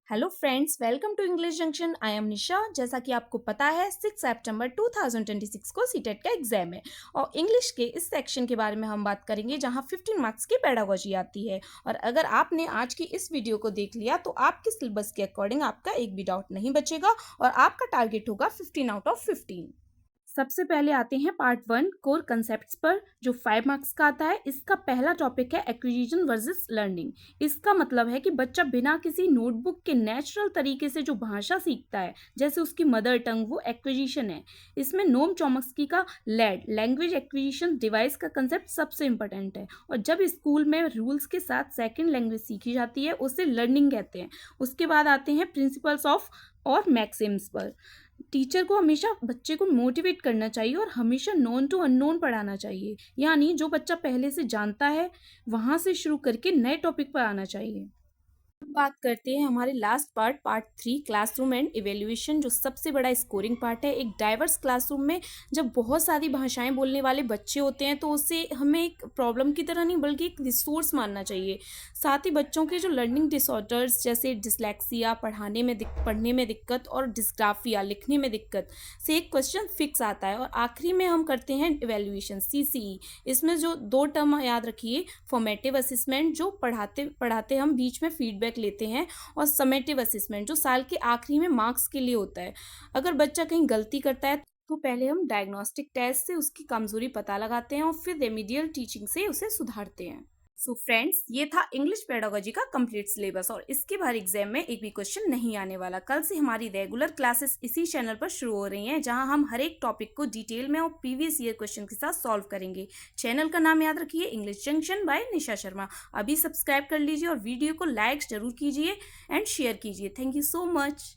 Hello friends, welcome to English Junction. I am Nisha. जैसा कि आपको पता है 6 सितंबर 2026 को सीटेट का एग्जाम है और इंग्लिश के इस सेक्शन के बारे में हम बात करेंगे जहां 15 मार्क्स की पेडागोजी आती है। और अगर आपने आज की इस वीडियो को देख लिया तो आपके सिलेबस के अकॉर्डिंग आपका एक भी डाउट नहीं बचेगा और आपका टारगेट होगा 15 आउट ऑफ 15। सबसे पहले आते हैं पार्ट 1 कोर कंसेप्ट्स पर, जो 5 मार्क्स का आता है। इसका पहला टॉपिक है एक्विजिशन वर्सेस लर्निंग। इसका मतलब है कि बच्चा बिना किसी नोटबुक के नेचुरल तरीके से जो भाषा सीखता है, जैसे उसकी मदर टंग, वो एक्विजिशन है। इसमें नोम चॉम्स्की का लैड लैंग्वेज एक्विजिशन डिवाइस का कंसेप्ट सबसे इंपॉर्टेंट है। और जब स्कूल में रूल्स के साथ सेकेंड लैंग्वेज सीखी जाती है उसे लर्निंग कहते हैं। उसके बाद आते हैं प्रिंसिपल्स ऑफ और मैक्सिम्स पर। टीचर को हमेशा बच्चे को मोटिवेट करना चाहिए और हमेशा नोन टू अननोन पढ़ाना चाहिए, यानी जो बच्चा पहले से जानता है वहाँ से शुरू करके नए टॉपिक पर आना चाहिए। अब बात करते हैं हमारे last part 3 classroom and evaluation, जो सबसे बड़ा स्कोरिंग पार्ट है। एक डाइवर्स क्लासरूम में जब बहुत सारी भाषाएं बोलने वाले बच्चे होते हैं तो उसे हमें एक प्रॉब्लम की तरह नहीं बल्कि एक रिसोर्स मानना चाहिए। साथ ही बच्चों के जो लर्निंग डिसऑर्डर्स जैसे डिसलेक्सिया, पढ़ने में दिक्कत और डिस्ग्राफिया, लिखने में दिक्कत से एक क्वेश्चन फिक्स आता है। और आखिरी में हम करते हैं इवेल्युएशन CCE। इसमें जो 2 टर्म याद रखिए, फॉर्मेटिव असेसमेंट जो पढ़ाते पढ़ाते हम बीच में फीडबैक लेते हैं, और समेटिव असेसमेंट जो साल के आखिरी में मार्क्स के लिए होता है। अगर बच्चा कहीं गलती करता है तो पहले हम डायग्नोस्टिक टेस्ट से उसकी कमजोरी पता लगाते हैं और फिर रेमेडियल टीचिंग से उसे सुधारते हैं। सो फ्रेंड्स, ये था इंग्लिश पेडागोजी का कंप्लीट सिलेबस और इसके बाहर एग्जाम में एक भी क्वेश्चन नहीं आने वाला। कल से हमारी रेगुलर क्लासेस इसी चैनल पर शुरू हो रही हैं, जहां हम हर एक टॉपिक को डिटेल में और प्रीवियस ईयर क्वेश्चन के साथ सॉल्व करेंगे। चैनल का नाम याद रखिए, English junction bye Nisha Sharma. अभी सब्सक्राइब कर लीजिए और वीडियो को लाइक जरूर कीजिए एंड शेयर कीजिए। Thank you so much.